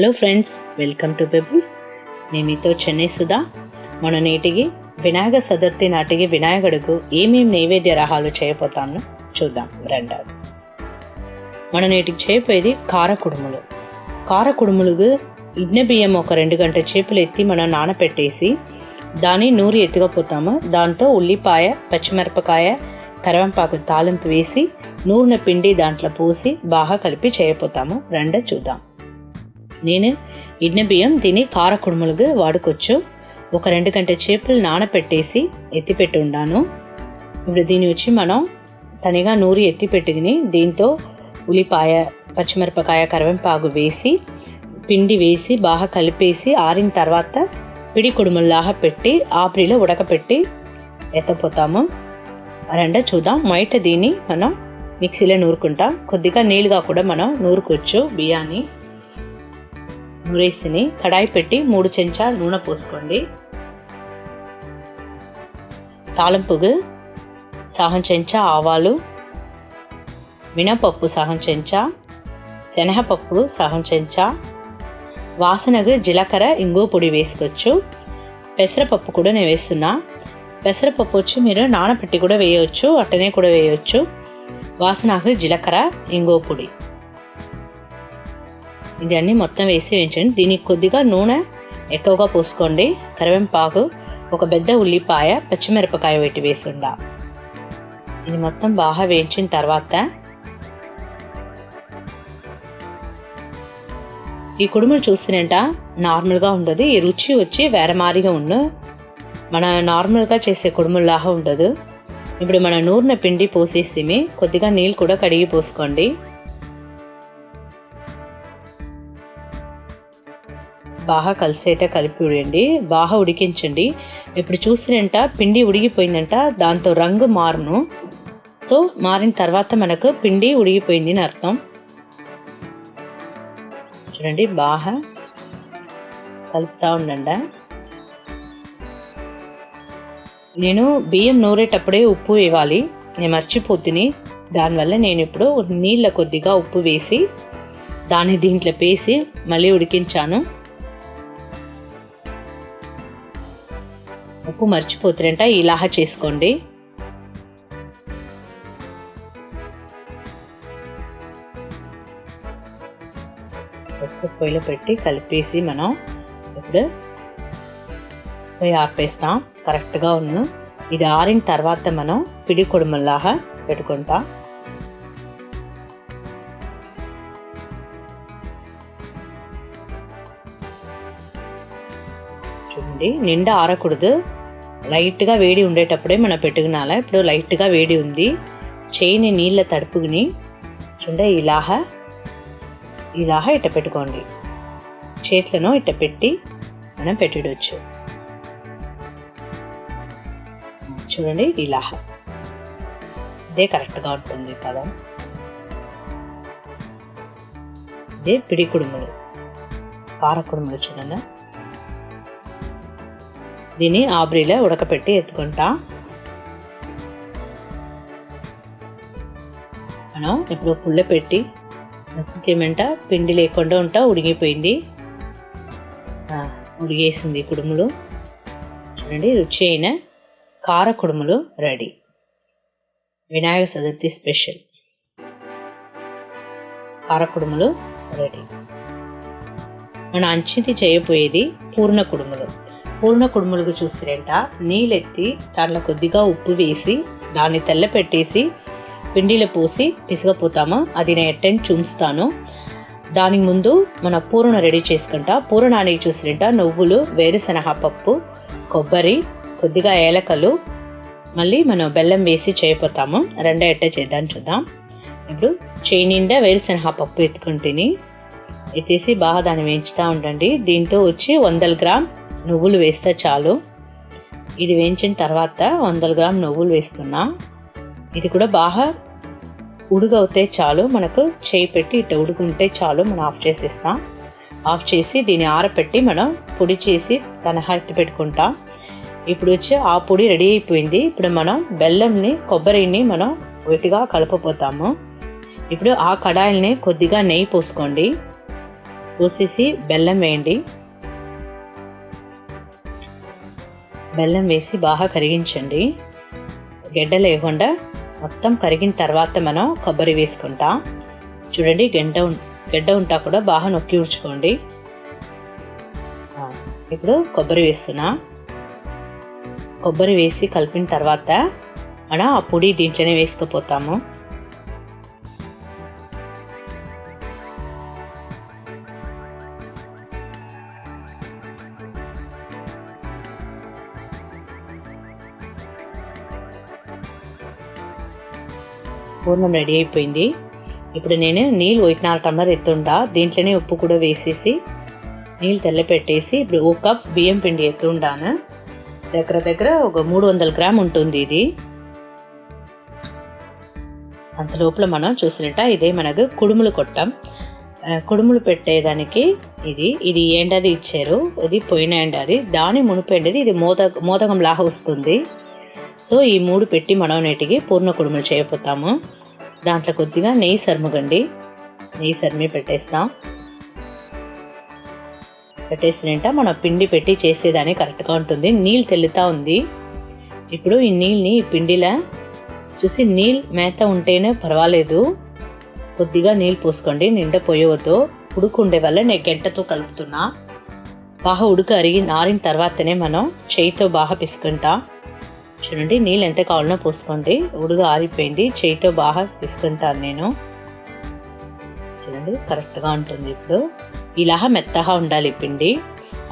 Hello friends, welcome to pebbles. నేను మీతో చెన్నై సుధా. మన నేటికి వినాయక చతుర్థి నాటికి వినాయకుడికి ఏమేమి నైవేద్య రహాలు చేయబోతామో చూద్దాం రండి. మన నేటికి చేయపోయేది కారకుడుములు. కారకుడుములకు ఇడ్న బియ్యం ఒక 2 గంటల చేపులు ఎత్తి మనం నానపెట్టేసి దాన్ని నూరి ఎత్తుకపోతాము. దాంతో ఉల్లిపాయ, పచ్చిమిరపకాయ, కరివేపాకు తాలింపు వేసి నూనె పిండి దాంట్లో పోసి బాగా కలిపి చేయపోతాము. రండి చూద్దాం. నేను ఇడ్న బియ్యం దీన్ని కారకుడుములుగా వాడుకోవచ్చు. ఒక 2 గంటల చేపులు నానపెట్టేసి ఎత్తిపెట్టి ఉన్నాను. ఇప్పుడు దీన్ని వచ్చి మనం తనిగా నూరి ఎత్తిపెట్టుకుని దీంతో ఉల్లిపాయ, పచ్చిమిరపకాయ, కరివేపాకు వేసి పిండి వేసి బాగా కలిపేసి ఆరిన తర్వాత పిడి కుడుముల్లాగా పెట్టి ఆపిరిలో ఉడకపెట్టి ఎత్తపోతాము. రెండో చూద్దాం. బయట దీన్ని మనం మిక్సీలో నూరుకుంటాం. కొద్దిగా నీళ్ళుగా కూడా మనం నూరుకోవచ్చు. బియ్యాన్ని నూరేసిని కడాయి పెట్టి 3 చెంచాలు నూనె పోసుకోండి. తాలింపుకు సగం చెంచా ఆవాలు, మినపప్పు సగం చెంచా, శనగపప్పు సగం చెంచా, వాసనకు జీలకర్ర, ఇంగు పొడి వేసుకోవచ్చు. పెసరపప్పు కూడా నేను వేస్తున్నా. పెసరపప్పు వచ్చి మీరు నానబెట్టి కూడా వేయవచ్చు, అట్టనే కూడా వేయవచ్చు. వాసనకు జీలకర్ర, ఇంగు పొడి ఇది అన్నీ మొత్తం వేసి వేయించండి. దీనికి కొద్దిగా నూనె ఎక్కువగా పోసుకోండి. కరివేపాకు, ఒక పెద్ద ఉల్లిపాయ, పచ్చిమిరపకాయ పెట్టి వేసిండా. ఇది మొత్తం బాగా వేయించిన తర్వాత ఈ కుడుములు చూసినంట నార్మల్గా ఉండదు. ఈ రుచి వచ్చి వేరే మారిగా ఉండు. మన నార్మల్గా చేసే కుడుముల్లాగా ఉండదు. ఇప్పుడు మన నూనె పిండి పోసేసి కొద్దిగా నీళ్ళు కూడా కడిగి పోసుకోండి. బాగా కలిసేట కలిపి ఉడండి, బాగా ఉడికించండి. ఇప్పుడు చూసినంట పిండి ఉడికిపోయిందంట, దాంతో రంగు మారును. సో మారిన తర్వాత మనకు పిండి ఉడికిపోయింది అని అర్థం. చూడండి, బాగా కలుపుతూ ఉండండి. నేను బియ్యం నూరేటప్పుడే ఉప్పు వేయాలి, నేను మర్చిపోతుని. దానివల్ల నేను ఇప్పుడు నీళ్ళ కొద్దిగా ఉప్పు వేసి దాన్ని దీంట్లో వేసి మళ్ళీ ఉడికించాను. ఉప్పు మర్చిపోతారంట, ఇలాగా చేసుకోండి. ఒకసారి పొయ్యిలో పెట్టి కలిపేసి మనం ఇప్పుడు పొయ్యి ఆర్పేస్తాం. కరెక్ట్గా ఉన్న ఇది ఆరిన తర్వాత మనం పిడి కుడుముల్లాగా పెట్టుకుంటాం. చూడండి, నిండా ఆరకూడదు, లైట్గా వేడి ఉండేటప్పుడే మనం పెట్టుకునాలా. ఇప్పుడు లైట్గా వేడి ఉంది. చేయిని నీళ్ళ తడుపుకుని చూడండి ఇలాగా ఇట్ట పెట్టుకోండి. చేతులను ఇట్ట పెట్టి మనం పెట్టవచ్చు. చూడండి ఇలాగా, ఇదే కరెక్ట్గా ఉంటుంది కదా. ఇదే పిడి కుడుములు, కారకుడుములు. చూడండి, దీన్ని ఆబ్రీలో ఉడకపెట్టి ఎత్తుకుంటా. మనం ఇప్పుడు పుల్ల పెట్టి ఏమంట పిండి లేకుండా ఉంటా ఉడిగిపోయింది, ఉడిగేసింది కుడుములు. చూడండి, రుచి అయిన కార కుడుములు రెడీ. వినాయక చతుర్థి స్పెషల్ కార కుడుములు రెడీ. మన అంచితి చేయబోయేది పూర్ణ కుడుములు. పూర్ణ కుడుములకు చూసిరంట నీళ్ళెత్తి దాంట్లో కొద్దిగా ఉప్పు వేసి దాన్ని తెల్ల పెట్టేసి పిండిలో పోసి పిసకపోతాము. అది నేను ఎట్టని చూస్తాను. దానికి ముందు మన పూర్ణ రెడీ చేసుకుంటా. పూర్ణానికి చూసిరంట నువ్వులు, వేరుశనగ పప్పు, కొబ్బరి, కొద్దిగా ఏలకలు, మళ్ళీ మనం బెల్లం వేసి చేయపోతాము. రెండో ఎట్ట చేద్దాం చూద్దాం. ఇప్పుడు చేయి నిండా వేరుశనగ పప్పు ఎత్తుకుంటుని ఎత్తేసి బాగా దాన్ని వేయించుతూ ఉండండి. దీంతో వచ్చి 100 గ్రామ్ నువ్వులు వేస్తే చాలు. ఇది వేయించిన తర్వాత 100 గ్రామ్ నువ్వులు వేస్తున్నా. ఇది కూడా బాగా ఉడుగవుతే చాలు, మనకు చేయి పెట్టి ఇట్లా ఉడుకుంటే చాలు. మనం ఆఫ్ చేసేస్తాం. ఆఫ్ చేసి దీన్ని ఆరపెట్టి మనం పొడి చేసి తనహా ఎత్తి పెట్టుకుంటాం. ఇప్పుడు వచ్చి ఆ పొడి రెడీ అయిపోయింది. ఇప్పుడు మనం బెల్లంని, కొబ్బరిని మనం వీటిగా కలపపోతాము. ఇప్పుడు ఆ కడాయిల్ని కొద్దిగా నెయ్యి పోసుకోండి. పోసేసి బెల్లం వేయండి. బెల్లం వేసి బాగా కరిగించండి. గడ్డ లేకుండా మొత్తం కరిగిన తర్వాత మనం కొబ్బరి వేసుకుంటాం. చూడండి, గడ్డ ఉంటా కూడా బాగా నొక్కి ఉడ్చుకోండి. ఇప్పుడు కొబ్బరి వేస్తున్నా. కొబ్బరి వేసి కలిపిన తర్వాత మనం ఆ పొడి దీంట్లోనే వేసుకుపోతాము. పూర్ణం రెడీ అయిపోయింది. ఇప్పుడు నేను నీళ్ళు 4 టమ్లర్ ఎత్తుండా, దీంట్లోనే ఉప్పు కూడా వేసేసి నీళ్ళు తెల్లపెట్టేసి ఇప్పుడు 1 కప్ బియ్యం పిండి ఎత్తుండాను. దగ్గర ఒక 300 గ్రామ్ ఉంటుంది ఇది. అంత లోపల మనం చూసినట్ట ఇదే మనకు కుడుములు కొట్టాం. కుడుములు పెట్టేదానికి ఇది ఎండది ఇచ్చారు. ఇది పోయిన ఎండది, దాని మునిపెండది ఇది మోదకం లాగా వస్తుంది. సో ఈ 3 పెట్టి మనం నేటికి పూర్ణ కుడుములు చేయబోతాము. దాంట్లో కొద్దిగా నెయ్యి సరుముగండి. నెయ్యి సరిమి పెట్టేస్తాం. పెట్టేసినంట మనం పిండి పెట్టి చేసేదాన్ని కరెక్ట్గా ఉంటుంది. నీళ్ళు తెల్లుతూ ఉంది. ఇప్పుడు ఈ నీళ్ళని ఈ పిండిలా చూసి నీళ్ళు మేత ఉంటేనే పర్వాలేదు, కొద్దిగా నీళ్ళు పోసుకోండి, నిండా పోయవద్దు. ఉడుకు ఉండే వల్ల నేను గంటతో కలుపుతున్నా. బాగా ఉడుకు ఆరిన తర్వాతనే మనం చేయితో బాగా పిసుకుంటా. చూడండి, నీళ్ళు ఎంత కావాలనో పోసుకోండి. ఉడుగు ఆరిపోయింది, చేయితో బాగా పిసుకుంటాను నేను. చూడండి, కరెక్ట్గా ఉంటుంది. ఇప్పుడు ఇలాగా మెత్తగా ఉండాలి పిండి,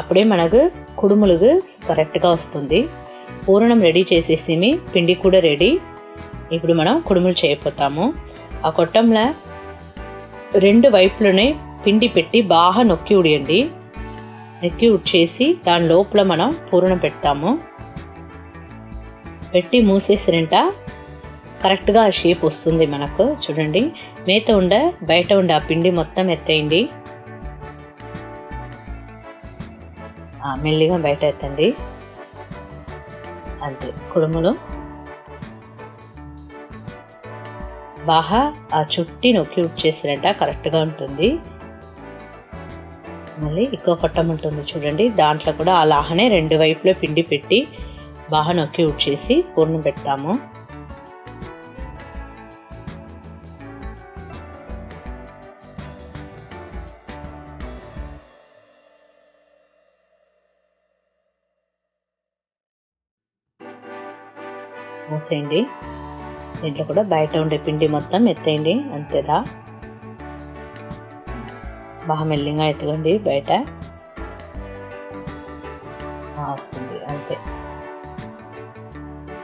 అప్పుడే మనకు కుడుములుగు కరెక్ట్గా వస్తుంది. పూర్ణం రెడీ చేసేసి పిండి కూడా రెడీ. ఇప్పుడు మనం కుడుములు చేయబోతాము. ఆ కొట్టంలో 2 వైపులోనే పిండి పెట్టి బాగా నొక్కి ఉడియండి. నొక్కి ఉడ్చేసి దాని లోపల మనం పూర్ణం పెడతాము. పెట్టి మూసేసినంట కరెక్ట్గా ఆ షేప్ వస్తుంది మనకు. చూడండి, బయట ఉండే ఆ పిండి మొత్తం ఎత్తేయండి. మెల్లిగా బయట ఎత్తండి. అంతే, కుడుములు బాగా ఆ చుట్టి నొక్కి ఉడ్చేసినంట కరెక్ట్గా ఉంటుంది. మళ్ళీ ఇంకో కొట్టం ఉంటుంది చూడండి, దాంట్లో కూడా అలాగనే 2 వైపులో పిండి పెట్టి బాగా నొక్కి ఉడ్చేసి పూర్ణం పెడతాము. మూసేయండి. దీంట్లో కూడా బయట ఉండే పిండి మొత్తం ఎత్తేయండి. అంతేదా, బాగా మెల్లిగా ఎత్తగండి. బయట వస్తుంది. అంతే,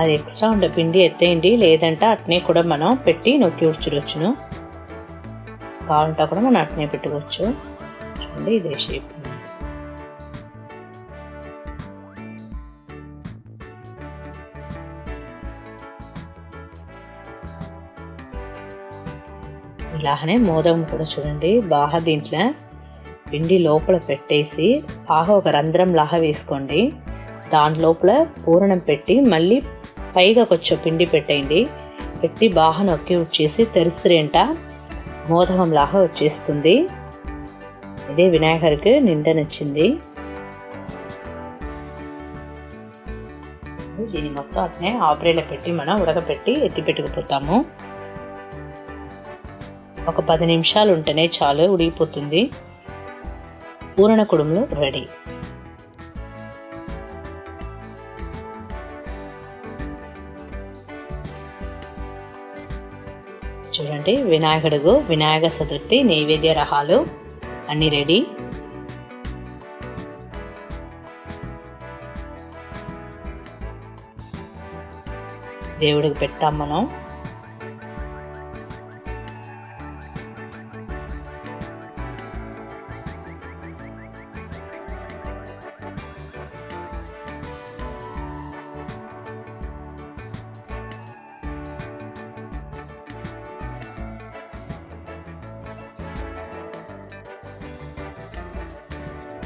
అది ఎక్స్ట్రా ఉండే పిండి ఎత్తేయండి. లేదంటే అట్నే కూడా మనం పెట్టి నొక్కి ఉడ్చుడొచ్చును. కావాలంటే కూడా మనం అట్నే పెట్టుకోవచ్చు. చూడండి, ఇదే షేప్. ఇలాగనే మోదకం కూడా చూడండి, బాగా దీంట్లో పిండి లోపల పెట్టేసి బాగా ఒక రంధ్రం లాగా వేసుకోండి. దాని లోపల పూరణం పెట్టి మళ్ళీ పైగా కొంచెం పిండి పెట్టేయండి. పెట్టి బాగా నొక్కి వచ్చేసి తెరిస్తేంట మోదకం లాగా వచ్చేస్తుంది. ఇదే వినాయకుడికి నిండా నచ్చింది. దీన్ని మొత్తం అట్నే ఆపరేలో పెట్టి మనం ఉడకపెట్టి ఎత్తి పెట్టుకుపోతాము. ఒక 10 నిమిషాలు ఉంటేనే చాలు, ఉడికిపోతుంది. పూరణ కుడుములు రెడీ. చూడండి, వినాయక చతుర్థి నైవేద్య రహాలు అన్నీ రెడీ. దేవుడికి పెట్టాం మనం.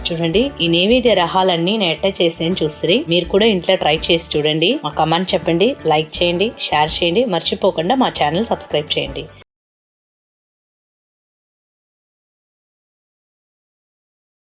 చూడండి, ఈ నైవేద్య రహాలన్నీ నేను ఎట్లా చేస్తాను చూస్తే మీరు కూడా ఇంట్లో ట్రై చేసి చూడండి. మా కమెంట్ చెప్పండి, లైక్ చేయండి, షేర్ చేయండి, మర్చిపోకుండా మా ఛానల్ సబ్స్క్రైబ్ చేయండి.